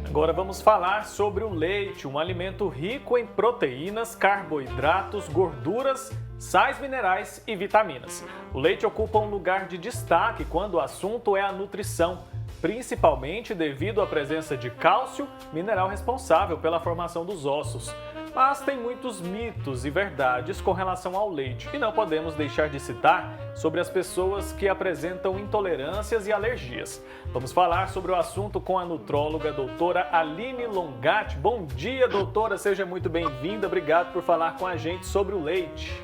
Agora vamos falar sobre o leite, um alimento rico em proteínas, carboidratos, gorduras, sais minerais e vitaminas. O leite ocupa um lugar de destaque quando o assunto é a nutrição, principalmente devido à presença de cálcio, mineral responsável pela formação dos ossos. Mas tem muitos mitos e verdades com relação ao leite e não podemos deixar de citar sobre as pessoas que apresentam intolerâncias e alergias. Vamos falar sobre o assunto com a nutróloga doutora Aline Longatti. Bom dia, doutora, seja muito bem-vinda. Obrigado por falar com a gente sobre o leite.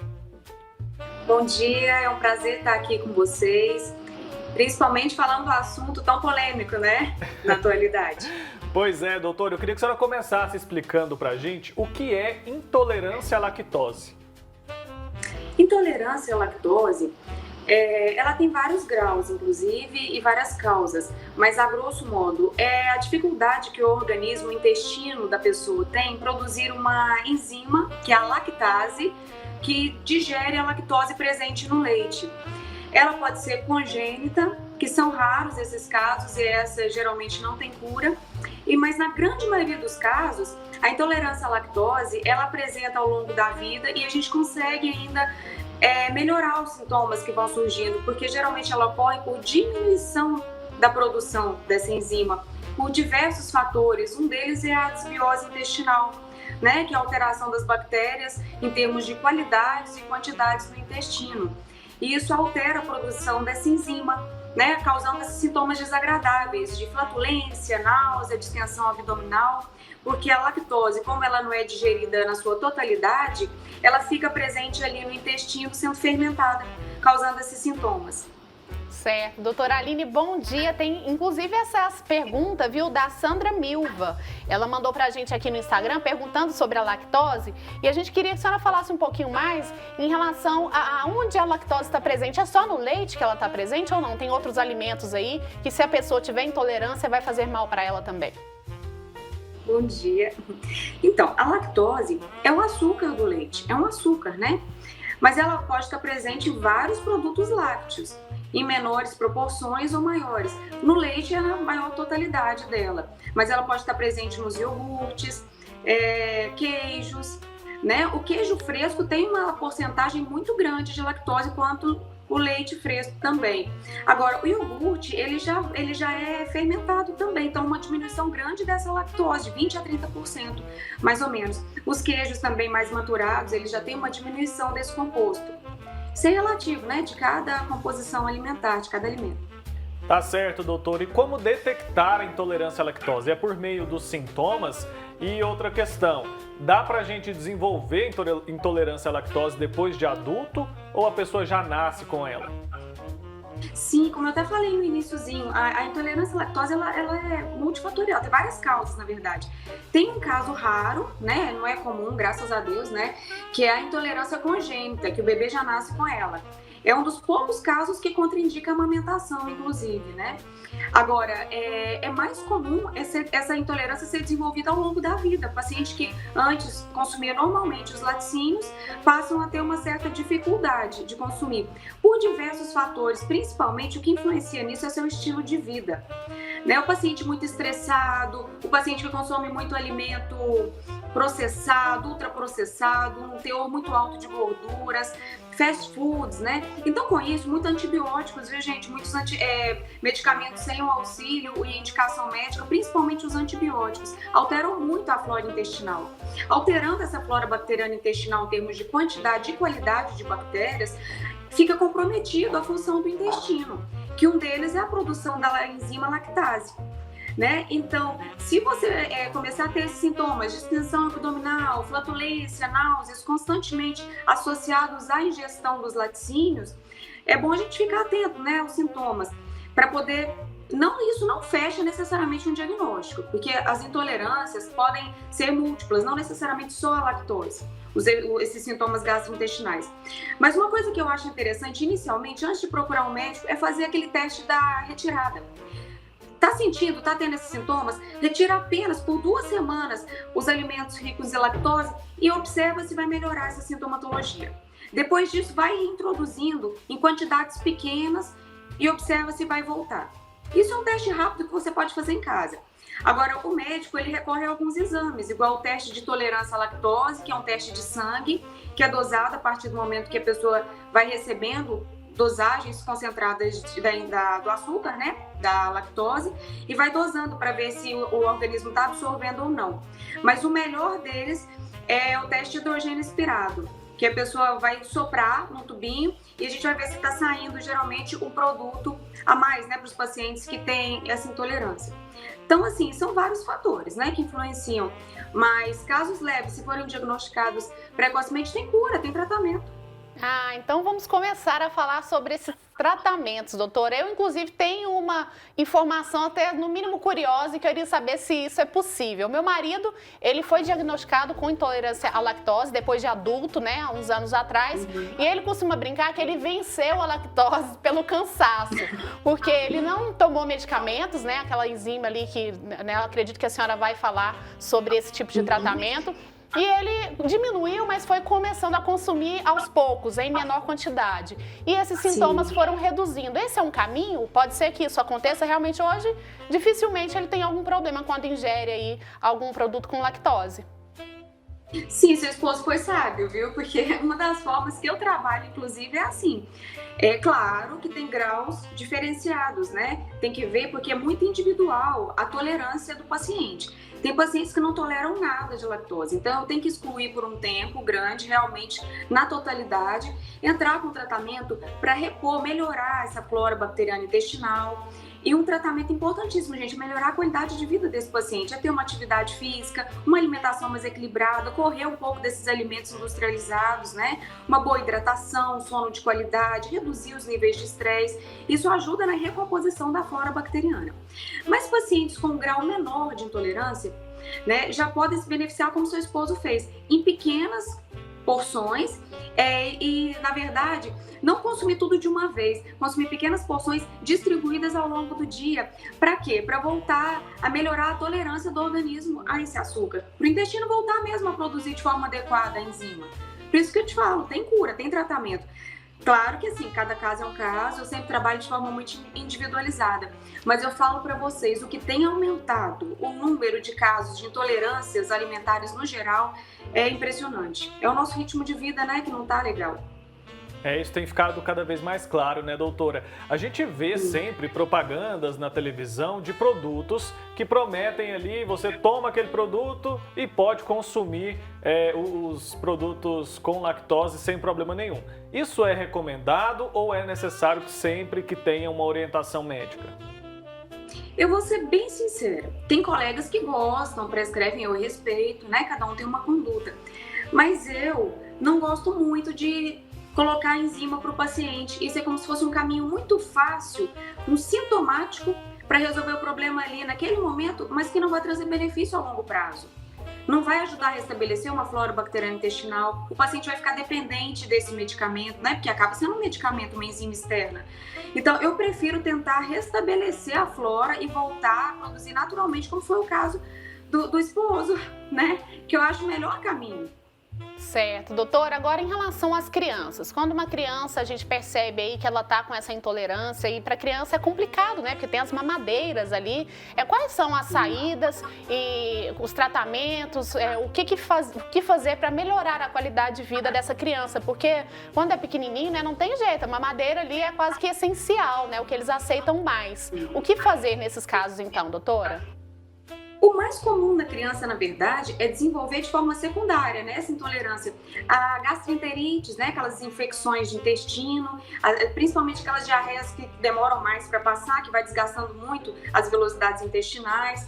Bom dia, é um prazer estar aqui com vocês, principalmente falando do assunto tão polêmico, né, na atualidade. Pois é, doutor, eu queria que a senhora começasse explicando pra gente o que é intolerância à lactose. Intolerância à lactose, ela tem vários graus, inclusive, e várias causas, mas a grosso modo é a dificuldade que o organismo, o intestino da pessoa tem em produzir uma enzima, que é a lactase, que digere a lactose presente no leite. Ela pode ser congênita, que são raros esses casos e essa geralmente não tem cura, mas na grande maioria dos casos, a intolerância à lactose, ela apresenta ao longo da vida e a gente consegue ainda melhorar os sintomas que vão surgindo, porque geralmente ela ocorre por diminuição da produção dessa enzima, por diversos fatores. Um deles é a desbiose intestinal, né, que é a alteração das bactérias em termos de qualidades e quantidades no intestino. E isso altera a produção dessa enzima, né, causando esses sintomas desagradáveis de flatulência, náusea, distensão abdominal, porque a lactose, como ela não é digerida na sua totalidade, ela fica presente ali no intestino sendo fermentada, causando esses sintomas. Certo. Doutora Aline, bom dia. Tem inclusive essas perguntas, viu, da Sandra Milva. Ela mandou pra gente aqui no Instagram perguntando sobre a lactose e a gente queria que a senhora falasse um pouquinho mais em relação a onde a lactose está presente. É só no leite que ela está presente ou não? Tem outros alimentos aí que, se a pessoa tiver intolerância, vai fazer mal para ela também? Bom dia. Então, a lactose é o açúcar do leite, é um açúcar, né? Mas ela pode estar presente em vários produtos lácteos, em menores proporções ou maiores. No leite é na maior totalidade dela, mas ela pode estar presente nos iogurtes, queijos, né? O queijo fresco tem uma porcentagem muito grande de lactose, quanto o leite fresco também. Agora, o iogurte, ele já é fermentado também, então uma diminuição grande dessa lactose, de 20% a 30%, mais ou menos. Os queijos também mais maturados, eles já têm uma diminuição desse composto. Isso é relativo, né, de cada composição alimentar, de cada alimento. Tá certo, doutor. E como detectar a intolerância à lactose? É por meio dos sintomas? E outra questão, dá pra gente desenvolver intolerância à lactose depois de adulto ou a pessoa já nasce com ela? Sim, como eu até falei no iniciozinho, a intolerância à lactose ela é multifatorial, tem várias causas, na verdade. Tem um caso raro, né, não é comum, graças a Deus, né, que é a intolerância congênita, que o bebê já nasce com ela. É um dos poucos casos que contraindica a amamentação, inclusive, né? Agora, é mais comum essa intolerância ser desenvolvida ao longo da vida. Pacientes que antes consumiam normalmente os laticínios passam a ter uma certa dificuldade de consumir, por diversos fatores, principalmente o que influencia nisso é seu estilo de vida. Né? O paciente muito estressado, o paciente que consome muito alimento processado, ultraprocessado, um teor muito alto de gorduras, fast foods, né? Então, com isso, muitos antibióticos, viu, gente? Muitos medicamentos sem o auxílio e indicação médica, principalmente os antibióticos, alteram muito a flora intestinal. Alterando essa flora bacteriana intestinal em termos de quantidade e qualidade de bactérias, fica comprometido a função do intestino, que um deles é a produção da enzima lactase. Né? Então, se você começar a ter esses sintomas de distensão abdominal, flatulência, náuseas, constantemente associados à ingestão dos laticínios, é bom a gente ficar atento, né, aos sintomas, para poder... Isso não fecha necessariamente um diagnóstico, porque as intolerâncias podem ser múltiplas, não necessariamente só a lactose, esses sintomas gastrointestinais. Mas uma coisa que eu acho interessante, inicialmente, antes de procurar um médico, é fazer aquele teste da retirada. Tá sentindo, tá tendo esses sintomas? Retira apenas por 2 semanas os alimentos ricos em lactose e observa se vai melhorar essa sintomatologia. Depois disso, vai introduzindo em quantidades pequenas e observa se vai voltar. Isso é um teste rápido que você pode fazer em casa. Agora, o médico, ele recorre a alguns exames, igual o teste de tolerância à lactose, que é um teste de sangue, que é dosado a partir do momento que a pessoa vai recebendo dosagens concentradas do açúcar, né, da lactose, e vai dosando para ver se o organismo está absorvendo ou não. Mas o melhor deles é o teste de hidrogênio expirado, que a pessoa vai soprar num tubinho e a gente vai ver se está saindo geralmente um produto a mais, né, para os pacientes que têm essa intolerância. Então, assim, são vários fatores, né, que influenciam, mas casos leves, se forem diagnosticados precocemente, tem cura, tem tratamento. Então vamos começar a falar sobre esses tratamentos, doutora. Eu, inclusive, tenho uma informação até, no mínimo, curiosa e queria saber se isso é possível. Meu marido, ele foi diagnosticado com intolerância à lactose depois de adulto, né, há uns anos atrás, e ele costuma brincar que ele venceu a lactose pelo cansaço, porque ele não tomou medicamentos, né, aquela enzima ali que, né, eu acredito que a senhora vai falar sobre esse tipo de tratamento. E ele diminuiu, mas foi começando a consumir aos poucos, em menor quantidade. E esses sintomas foram reduzindo. Esse é um caminho? Pode ser que isso aconteça realmente hoje? Dificilmente ele tem algum problema quando ingere aí algum produto com lactose. Sim, seu esposo foi sábio, viu? Porque uma das formas que eu trabalho, inclusive, é assim. É claro que tem graus diferenciados, né? Tem que ver porque é muito individual a tolerância do paciente. Tem pacientes que não toleram nada de lactose, então eu tenho que excluir por um tempo grande, realmente, na totalidade, entrar com tratamento para repor, melhorar essa flora bacteriana intestinal. E um tratamento importantíssimo, gente, melhorar a qualidade de vida desse paciente, é ter uma atividade física, uma alimentação mais equilibrada, correr um pouco desses alimentos industrializados, né? Uma boa hidratação, sono de qualidade, reduzir os níveis de estresse. Isso ajuda na recomposição da flora bacteriana. Mas pacientes com um grau menor de intolerância, né, já podem se beneficiar como seu esposo fez, em pequenas porções e, na verdade, não consumir tudo de uma vez, consumir pequenas porções distribuídas ao longo do dia. Para quê? Para voltar a melhorar a tolerância do organismo a esse açúcar. Para o intestino voltar mesmo a produzir de forma adequada a enzima. Por isso que eu te falo, tem cura, tem tratamento. Claro que assim, cada caso é um caso, eu sempre trabalho de forma muito individualizada, mas eu falo para vocês, o que tem aumentado o número de casos de intolerâncias alimentares no geral é impressionante. É o nosso ritmo de vida, né, que não tá legal. Isso tem ficado cada vez mais claro, né, doutora? A gente vê sempre propagandas na televisão de produtos que prometem ali, você toma aquele produto e pode consumir os produtos com lactose sem problema nenhum. Isso é recomendado ou é necessário que sempre que tenha uma orientação médica? Eu vou ser bem sincera, tem colegas que gostam, prescrevem, eu respeito, né? Cada um tem uma conduta. Mas eu não gosto muito de colocar enzima para o paciente. Isso é como se fosse um caminho muito fácil, um sintomático para resolver o problema ali naquele momento, mas que não vai trazer benefício a longo prazo. Não vai ajudar a restabelecer uma flora bacteriana intestinal, o paciente vai ficar dependente desse medicamento, né? Porque acaba sendo um medicamento, uma enzima externa. Então, eu prefiro tentar restabelecer a flora e voltar a produzir naturalmente, como foi o caso do esposo, né? Que eu acho o melhor caminho. Certo, doutora. Agora, em relação às crianças, quando uma criança, a gente percebe aí que ela tá com essa intolerância e para criança é complicado, né? Porque tem as mamadeiras ali. Quais são as saídas e os tratamentos? O que fazer para melhorar a qualidade de vida dessa criança? Porque quando é pequenininho, né, não tem jeito. A mamadeira ali é quase que essencial, né? O que eles aceitam mais. O que fazer nesses casos, então, doutora? O mais comum na criança, na verdade, é desenvolver de forma secundária, né, essa intolerância. A gastroenterites, né, aquelas infecções de intestino, principalmente aquelas diarreias que demoram mais para passar, que vai desgastando muito as velocidades intestinais.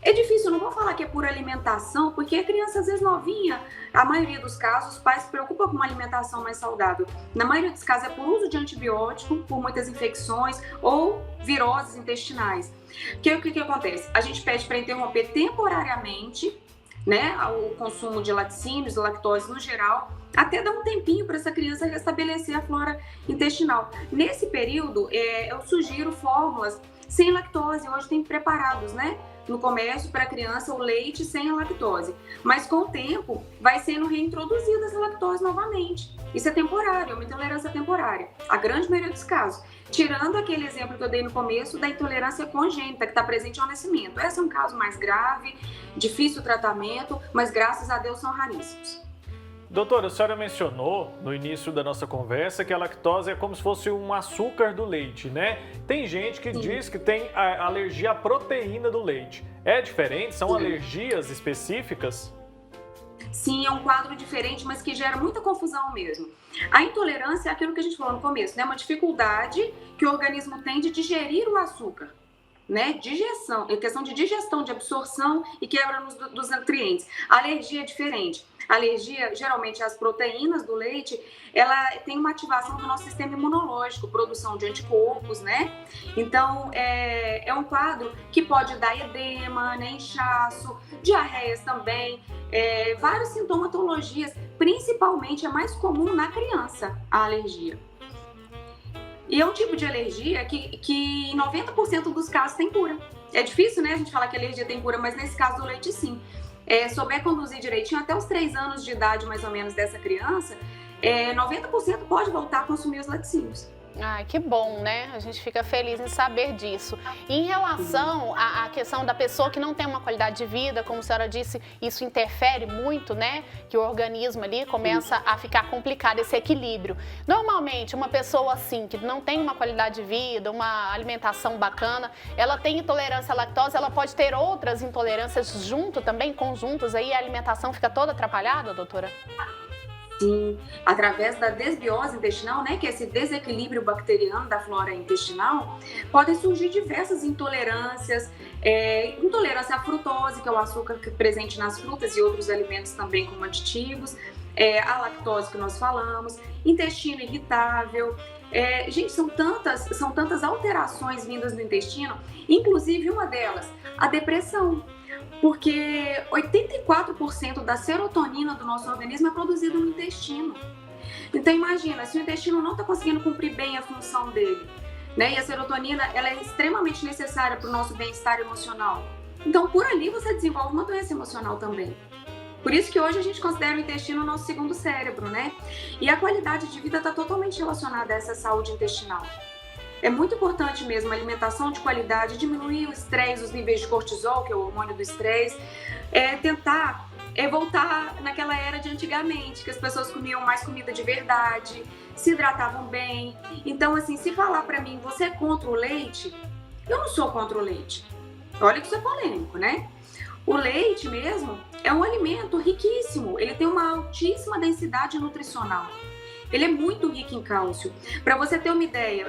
É difícil, não vou falar que é por alimentação, porque a criança, às vezes novinha, a maioria dos casos, os pais se preocupam com uma alimentação mais saudável. Na maioria dos casos é por uso de antibiótico, por muitas infecções ou viroses intestinais. O que acontece? A gente pede para interromper temporariamente, né, o consumo de laticínios, lactose no geral, até dar um tempinho para essa criança restabelecer a flora intestinal. Nesse período, eu sugiro fórmulas sem lactose. Hoje tem preparados, né? no comércio para a criança o leite sem a lactose, mas com o tempo vai sendo reintroduzida essa lactose novamente. Isso é temporário, é uma intolerância temporária, a grande maioria dos casos. Tirando aquele exemplo que eu dei no começo da intolerância congênita, que está presente ao nascimento. Esse é um caso mais grave, difícil tratamento, mas graças a Deus são raríssimos. Doutora, a senhora mencionou no início da nossa conversa que a lactose é como se fosse um açúcar do leite, né? Tem gente que diz que tem alergia à proteína do leite. É diferente? São alergias específicas? Sim, é um quadro diferente, mas que gera muita confusão mesmo. A intolerância é aquilo que a gente falou no começo, né? Uma dificuldade que o organismo tem de digerir o açúcar, né? Digestão, é questão de digestão, de absorção e quebra dos nutrientes. A alergia é diferente. A alergia, geralmente, às proteínas do leite, ela tem uma ativação do nosso sistema imunológico, produção de anticorpos, né? Então, é um quadro que pode dar edema, né? Inchaço, diarreias também, várias sintomatologias, principalmente é mais comum na criança, a alergia. E é um tipo de alergia que em 90% dos casos tem cura. É difícil, né, a gente falar que a alergia tem cura, mas nesse caso do leite, sim. Souber conduzir direitinho, até os 3 anos de idade, mais ou menos, dessa criança, 90% pode voltar a consumir os laticínios. Ai, que bom, né? A gente fica feliz em saber disso. E em relação à questão da pessoa que não tem uma qualidade de vida, como a senhora disse, isso interfere muito, né? Que o organismo ali começa a ficar complicado, esse equilíbrio. Normalmente, uma pessoa assim, que não tem uma qualidade de vida, uma alimentação bacana, ela tem intolerância à lactose, ela pode ter outras intolerâncias junto também, conjuntos, aí a alimentação fica toda atrapalhada, doutora? Sim, através da desbiose intestinal, né, que é esse desequilíbrio bacteriano da flora intestinal, podem surgir diversas intolerâncias, intolerância à frutose, que é o açúcar presente nas frutas e outros alimentos também como aditivos, a lactose que nós falamos, intestino irritável. Gente, são tantas alterações vindas do intestino, inclusive uma delas, a depressão. Porque 84% da serotonina do nosso organismo é produzido no intestino. Então imagina, se o intestino não está conseguindo cumprir bem a função dele, né? E a serotonina, ela é extremamente necessária para o nosso bem-estar emocional. Então por ali você desenvolve uma doença emocional também. Por isso que hoje a gente considera o intestino o nosso segundo cérebro, né? E a qualidade de vida está totalmente relacionada a essa saúde intestinal. É muito importante mesmo a alimentação de qualidade, diminuir o estresse, os níveis de cortisol, que é o hormônio do estresse, tentar voltar naquela era de antigamente, que as pessoas comiam mais comida de verdade, se hidratavam bem. Então, assim, se falar pra mim, você é contra o leite? Eu não sou contra o leite. Olha que isso é polêmico, né? O leite mesmo é um alimento riquíssimo, ele tem uma altíssima densidade nutricional. Ele é muito rico em cálcio. Para você ter uma ideia,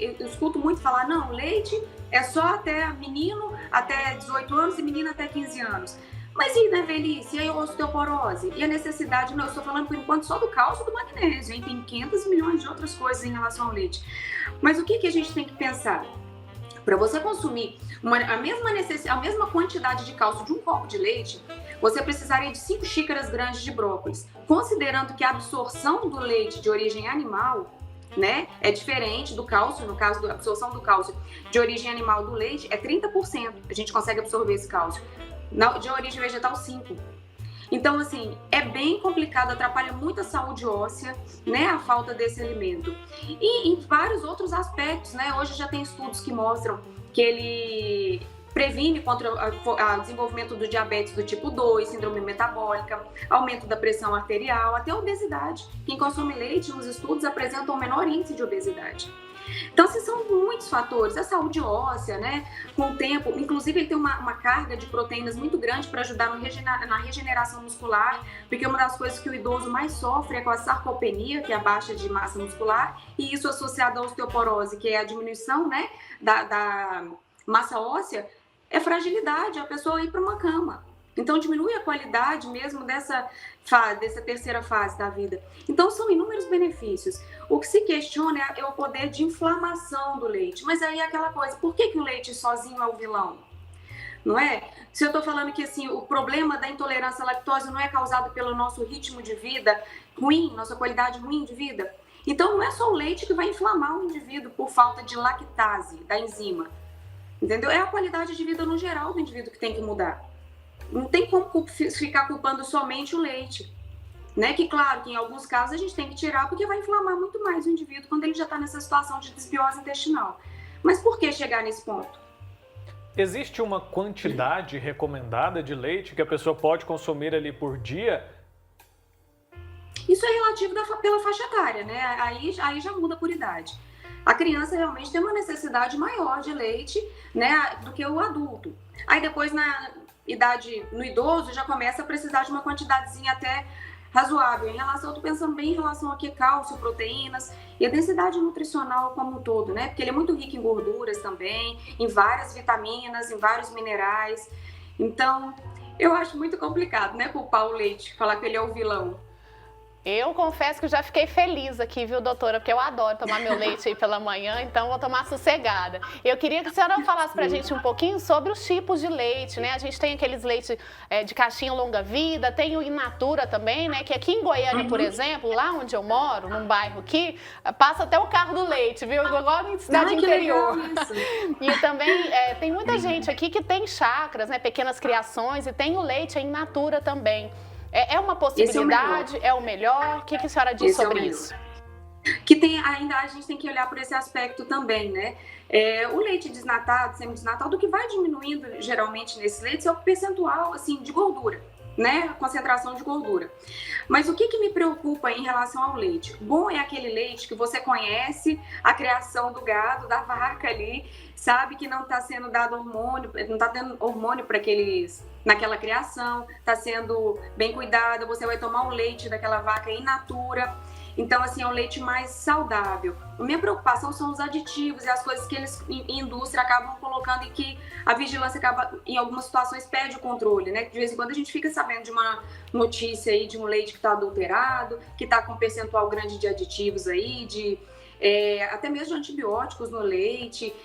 eu escuto muito falar, não, leite é só até menino até 18 anos e menina até 15 anos. Mas e na velhice? E a osteoporose? E a necessidade? Não, eu estou falando por enquanto só do cálcio e do magnésio, hein? Tem 500 milhões de outras coisas em relação ao leite. Mas o que a gente tem que pensar? Para você consumir a mesma quantidade de cálcio de um copo de leite, você precisaria de 5 xícaras grandes de brócolis. Considerando que a absorção do leite de origem animal, né, é diferente do cálcio, no caso da absorção do cálcio de origem animal do leite, é 30%. A gente consegue absorver esse cálcio. De origem vegetal, 5%. Então, assim, é bem complicado, atrapalha muito a saúde óssea, né, a falta desse alimento. E em vários outros aspectos, né, hoje já tem estudos que mostram que ele previne contra o desenvolvimento do diabetes do tipo 2, síndrome metabólica, aumento da pressão arterial, até obesidade. Quem consome leite nos estudos apresenta um menor índice de obesidade. Então, assim, são muitos fatores. A saúde óssea, né? Com o tempo, inclusive ele tem uma carga de proteínas muito grande para ajudar na regeneração muscular, porque uma das coisas que o idoso mais sofre é com a sarcopenia, que é a baixa de massa muscular, e isso associado à osteoporose, que é a diminuição, né, da massa óssea, é fragilidade, a pessoa ir para uma cama. Então, diminui a qualidade mesmo dessa terceira fase da vida. Então, são inúmeros benefícios. O que se questiona é o poder de inflamação do leite. Mas aí é aquela coisa, por que o leite sozinho é o vilão? Não é? Se eu estou falando que assim, o problema da intolerância à lactose não é causado pelo nosso ritmo de vida ruim, nossa qualidade ruim de vida, então não é só o leite que vai inflamar o indivíduo por falta de lactase, da enzima. entendeu? É a qualidade de vida no geral do indivíduo que tem que mudar. Não tem como ficar culpando somente o leite, né? Que claro, que em alguns casos a gente tem que tirar porque vai inflamar muito mais o indivíduo quando ele já está nessa situação de desbiose intestinal. Mas por que chegar nesse ponto? Existe uma quantidade recomendada de leite que a pessoa pode consumir ali por dia? Isso é relativo pela faixa etária, né? Aí já muda por idade. A criança realmente tem uma necessidade maior de leite, né, do que o adulto. Aí depois no idoso já começa a precisar de uma quantidadezinha até razoável. Eu tô pensando bem em relação a cálcio, proteínas e a densidade nutricional como um todo, né? Porque ele é muito rico em gorduras também, em várias vitaminas, em vários minerais. Então, eu acho muito complicado, né, culpar o leite, falar que ele é o vilão. Eu confesso que já fiquei feliz aqui, viu, doutora? Porque eu adoro tomar meu leite aí pela manhã, então vou tomar sossegada. Eu queria que a senhora falasse pra gente um pouquinho sobre os tipos de leite, né? A gente tem aqueles leites de caixinha longa-vida, tem o in natura também, né? Que aqui em Goiânia, por exemplo, lá onde eu moro, num bairro aqui, passa até o carro do leite, viu? Igual em cidade interior. E também tem muita gente aqui que tem chácaras, né? Pequenas criações, e tem o leite in natura também. É uma possibilidade? É o melhor? O que a senhora diz sobre isso? Que ainda a gente tem que olhar por esse aspecto também, né? O leite desnatado, semidesnatado, o que vai diminuindo geralmente nesse leite é o percentual assim, de gordura, né? A concentração de gordura. Mas o que me preocupa em relação ao leite? Bom é aquele leite que você conhece a criação do gado, da vaca ali, sabe que não está sendo dado hormônio, não está dando hormônio para naquela criação, está sendo bem cuidada, você vai tomar o leite daquela vaca in natura. Então, assim, é um leite mais saudável. A minha preocupação são os aditivos e as coisas que eles, em indústria, acabam colocando e que a vigilância acaba, em algumas situações, perde o controle, né? De vez em quando a gente fica sabendo de uma notícia aí de um leite que está adulterado, que está com um percentual grande de aditivos aí, até mesmo de antibióticos no leite,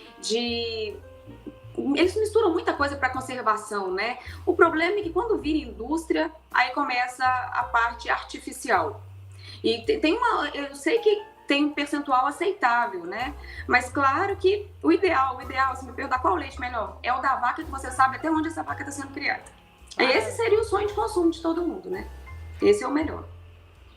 eles misturam muita coisa para conservação, né? O problema é que quando vira indústria, aí começa a parte artificial. E eu sei que tem um percentual aceitável, né? Mas claro que o ideal, se me perguntar qual leite melhor, é o da vaca, que você sabe até onde essa vaca está sendo criada. Esse seria o sonho de consumo de todo mundo, né? Esse é o melhor.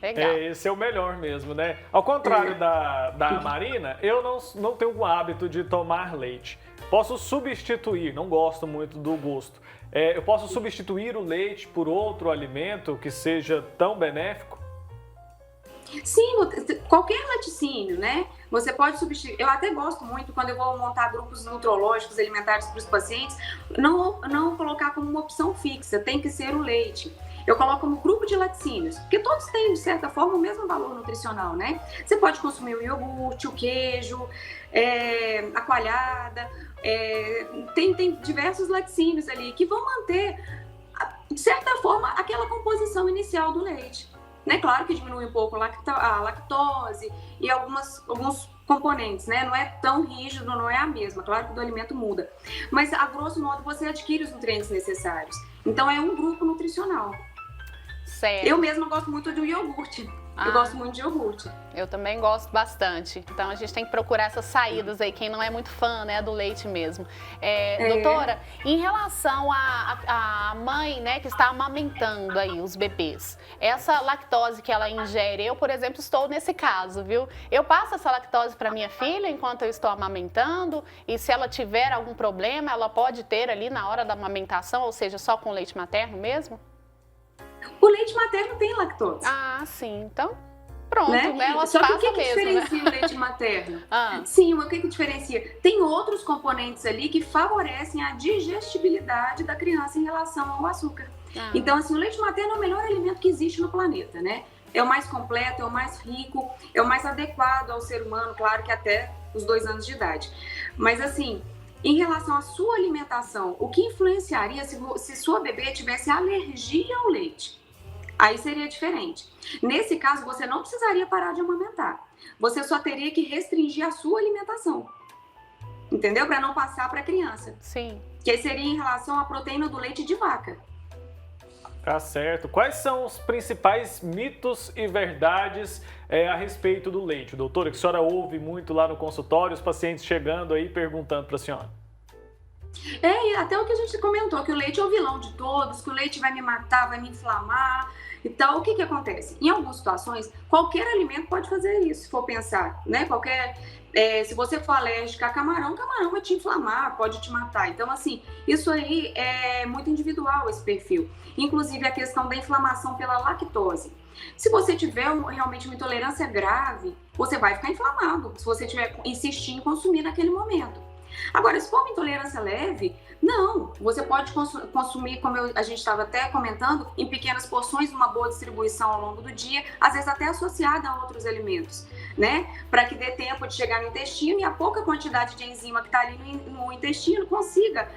Legal. Esse é o melhor mesmo, né? Ao contrário da Marina, eu não tenho o hábito de tomar leite. Posso substituir, não gosto muito do gosto. Eu posso substituir o leite por outro alimento que seja tão benéfico? Sim, qualquer laticínio, né? Você pode substituir. Eu até gosto muito, quando eu vou montar grupos nutrológicos alimentares para os pacientes, não colocar como uma opção fixa, tem que ser o leite. Eu coloco como grupo de laticínios, porque todos têm, de certa forma, o mesmo valor nutricional, né? Você pode consumir o iogurte, o queijo, a coalhada, tem diversos laticínios ali que vão manter, de certa forma, aquela composição inicial do leite. Né? Claro que diminui um pouco a lactose e alguns componentes, né? Não é tão rígido, não é a mesma. Claro que o do alimento muda. Mas, a grosso modo, você adquire os nutrientes necessários. Então, é um grupo nutricional. Certo. Eu mesma gosto muito do iogurte. Eu gosto muito de iogurte. Eu também gosto bastante. Então, a gente tem que procurar essas saídas aí, quem não é muito fã, né, do leite mesmo. Doutora, em relação à mãe, né, que está amamentando aí os bebês, essa lactose que ela ingere, eu, por exemplo, estou nesse caso, viu? Eu passo essa lactose para minha filha enquanto eu estou amamentando, e se ela tiver algum problema, ela pode ter ali na hora da amamentação, ou seja, só com leite materno mesmo? O leite materno tem lactose. Sim. Então, pronto, né? Elas Só que passam o que mesmo, diferencia né? o leite materno? Sim, o que diferencia? Tem outros componentes ali que favorecem a digestibilidade da criança em relação ao açúcar. Então, assim, o leite materno é o melhor alimento que existe no planeta, né? É o mais completo, é o mais rico, é o mais adequado ao ser humano, claro que até os 2 anos de idade. Mas, assim, em relação à sua alimentação, o que influenciaria se sua bebê tivesse alergia ao leite? Aí seria diferente. Nesse caso, você não precisaria parar de amamentar. Você só teria que restringir a sua alimentação. Entendeu? Para não passar para a criança. Sim. Que aí seria em relação à proteína do leite de vaca. Tá certo. Quais são os principais mitos e verdades a respeito do leite, doutora? Que a senhora ouve muito lá no consultório, os pacientes chegando aí perguntando para a senhora. E até o que a gente comentou, que o leite é o vilão de todos, que o leite vai me matar, vai me inflamar e tal. O que acontece? Em algumas situações, qualquer alimento pode fazer isso, se for pensar, né? Se você for alérgica a camarão, camarão vai te inflamar, pode te matar. Então, assim, isso aí é muito individual, esse perfil. Inclusive, a questão da inflamação pela lactose. Se você tiver realmente uma intolerância grave, você vai ficar inflamado, se você insistir em consumir naquele momento. Agora, se for uma intolerância leve, não. Você pode consumir, como a gente estava até comentando, em pequenas porções, uma boa distribuição ao longo do dia, às vezes até associada a outros alimentos, né? Para que dê tempo de chegar no intestino e a pouca quantidade de enzima que está ali no intestino consiga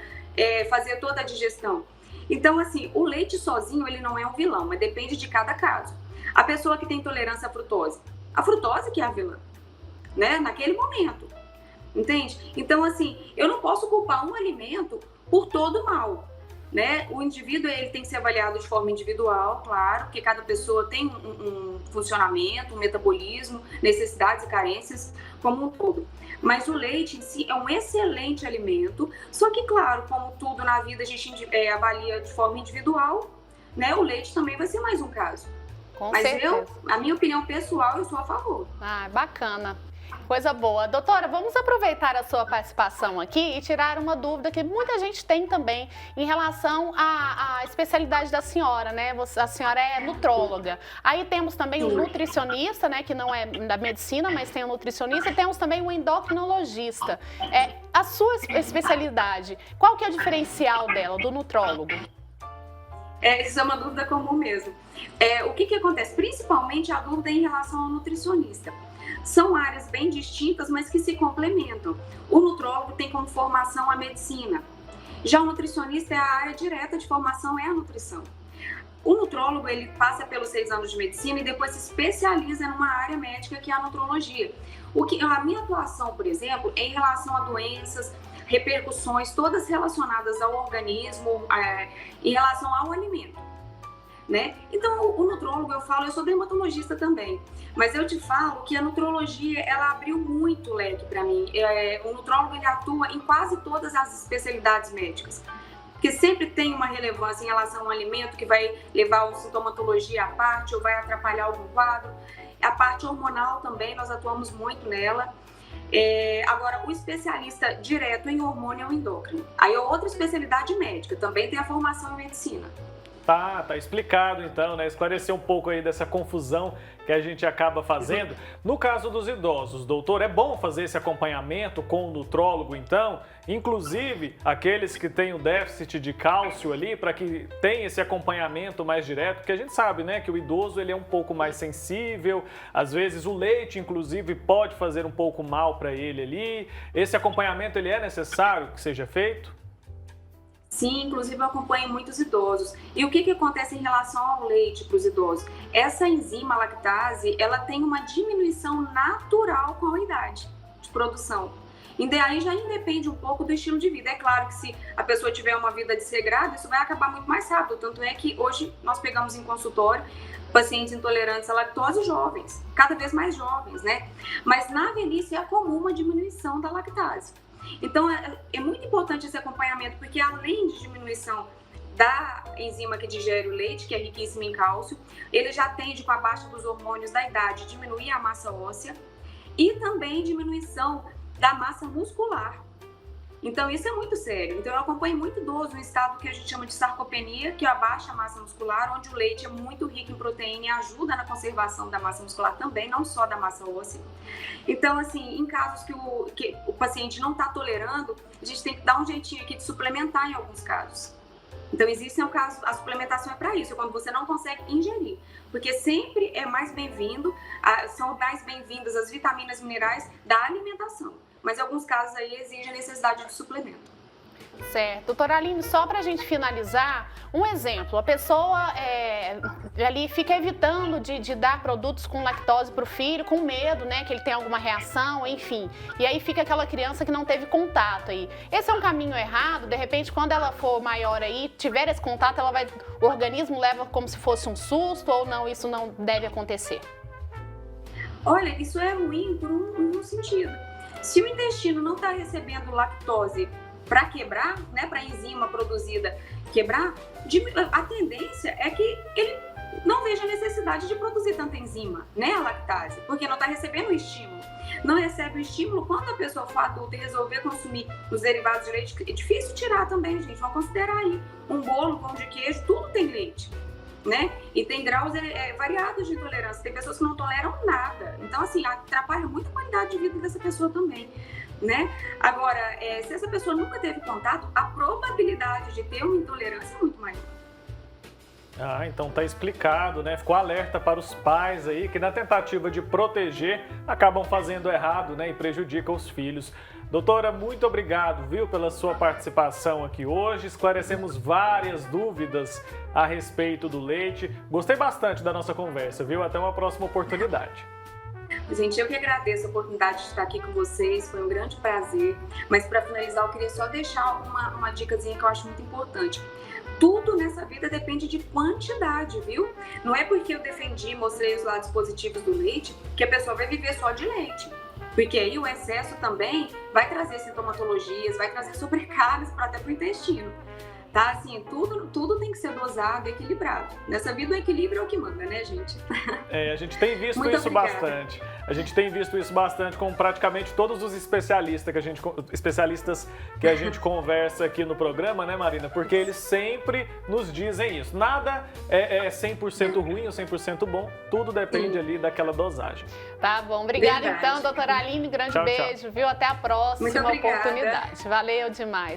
fazer toda a digestão. Então, assim, o leite sozinho, ele não é um vilão, mas depende de cada caso. A pessoa que tem intolerância à frutose, a frutose que é a vilã, né? Naquele momento. Entende? Então, assim, eu não posso culpar um alimento por todo o mal, né? O indivíduo, ele tem que ser avaliado de forma individual, claro, porque cada pessoa tem um funcionamento, um metabolismo, necessidades e carências como um todo. Mas o leite em si é um excelente alimento, só que, claro, como tudo na vida a gente avalia de forma individual, né? O leite também vai ser mais um caso. Com Mas certeza. a minha opinião pessoal, eu sou a favor. Bacana. Coisa boa. Doutora, vamos aproveitar a sua participação aqui e tirar uma dúvida que muita gente tem também em relação à especialidade da senhora, né? A senhora é nutróloga. Aí temos também o nutricionista, né? Que não é da medicina, mas tem o nutricionista. E temos também o endocrinologista. A sua especialidade, qual que é o diferencial dela, do nutrólogo? Isso é uma dúvida comum mesmo. O que acontece? Principalmente a dúvida em relação ao nutricionista. São áreas bem distintas, mas que se complementam. O nutrólogo tem como formação a medicina. Já o nutricionista, a área direta de formação é a nutrição. O nutrólogo, ele passa pelos 6 anos de medicina e depois se especializa numa área médica que é a nutrologia. A minha atuação, por exemplo, é em relação a doenças, repercussões, todas relacionadas ao organismo, em relação ao alimento. Né? Então, o nutrólogo, eu sou dermatologista também, mas eu te falo que a nutrologia, ela abriu muito o leque para mim. O nutrólogo, ele atua em quase todas as especialidades médicas, porque sempre tem uma relevância em relação ao alimento que vai levar a sintomatologia à parte ou vai atrapalhar algum quadro. A parte hormonal também, nós atuamos muito nela. Agora, o especialista direto em hormônio é o endócrino. Aí é outra especialidade médica, também tem a formação em medicina. Tá explicado então, né? Esclarecer um pouco aí dessa confusão que a gente acaba fazendo. No caso dos idosos, doutor, é bom fazer esse acompanhamento com o nutrólogo então? Inclusive, aqueles que têm o déficit de cálcio ali, para que tenha esse acompanhamento mais direto, porque a gente sabe, né, que o idoso ele é um pouco mais sensível, às vezes o leite, inclusive, pode fazer um pouco mal para ele ali. Esse acompanhamento, ele é necessário que seja feito? Sim, inclusive eu acompanho muitos idosos. E o que acontece em relação ao leite para os idosos? Essa enzima lactase, ela tem uma diminuição natural com a idade de produção. E aí já independe um pouco do estilo de vida. É claro que se a pessoa tiver uma vida desregrada, isso vai acabar muito mais rápido. Tanto é que hoje nós pegamos em consultório pacientes intolerantes à lactose jovens, cada vez mais jovens, né? Mas na velhice é comum uma diminuição da lactase. Então, é muito importante esse acompanhamento, porque além de diminuição da enzima que digere o leite, que é riquíssima em cálcio, ele já tende, com a baixa dos hormônios da idade, diminuir a massa óssea e também diminuição da massa muscular. Então, isso é muito sério. Então, eu acompanho muito idoso no estado que a gente chama de sarcopenia, que é a baixa massa muscular, onde o leite é muito rico em proteína e ajuda na conservação da massa muscular também, não só da massa óssea. Então, assim, em casos que o paciente não está tolerando, a gente tem que dar um jeitinho aqui de suplementar em alguns casos. Então, existe um caso, a suplementação é para isso, quando você não consegue ingerir. Porque sempre é mais bem-vindo, são mais bem-vindas as vitaminas e minerais da alimentação. Mas em alguns casos aí exige a necessidade de suplemento. Certo. Doutora Aline, só para a gente finalizar, um exemplo, a pessoa ali fica evitando de dar produtos com lactose para o filho, com medo, né, que ele tenha alguma reação, enfim. E aí fica aquela criança que não teve contato aí. Esse é um caminho errado, de repente, quando ela for maior aí, tiver esse contato, o organismo leva como se fosse um susto ou não, isso não deve acontecer? Olha, isso é ruim por um sentido. Se o intestino não está recebendo lactose para quebrar, né, para a enzima produzida quebrar, a tendência é que ele não veja a necessidade de produzir tanta enzima, né, a lactase, porque não está recebendo o estímulo. Não recebe o estímulo, quando a pessoa for adulta e resolver consumir os derivados de leite, é difícil tirar também, gente. Vamos considerar aí um bolo, um pão de queijo, tudo tem leite, né? E tem graus variados de intolerância. Tem pessoas que não toleram nada. Então, assim, atrapalha muito a qualidade de vida dessa pessoa também, né? Agora, se essa pessoa nunca teve contato, a probabilidade de ter uma intolerância é muito maior. Então tá explicado, né? Ficou alerta para os pais aí que na tentativa de proteger acabam fazendo errado, né? E prejudicam os filhos. Doutora, muito obrigado, viu, pela sua participação aqui hoje. Esclarecemos várias dúvidas a respeito do leite. Gostei bastante da nossa conversa, viu? Até uma próxima oportunidade. Gente, eu que agradeço a oportunidade de estar aqui com vocês, foi um grande prazer. Mas para finalizar, eu queria só deixar uma dicasinha que eu acho muito importante. Tudo nessa vida depende de quantidade, viu? Não é porque eu mostrei os lados positivos do leite, que a pessoa vai viver só de leite. Porque aí o excesso também vai trazer sintomatologias, vai trazer sobrecargas até para o intestino. Tá? Assim, tudo tem que ser dosado e equilibrado. Nessa vida o equilíbrio é o que manda, né, gente? A gente tem visto Muito isso obrigada. bastante. A gente tem visto isso bastante com praticamente todos os especialistas que a gente conversa aqui no programa, né, Marina? Porque eles sempre nos dizem isso. Nada é 100% ruim ou 100% bom. Tudo depende ali daquela dosagem. Tá bom. Obrigada, Verdade. então, doutora Aline. Grande Tchau, beijo, viu? Até a próxima Muito obrigada. oportunidade. Valeu demais.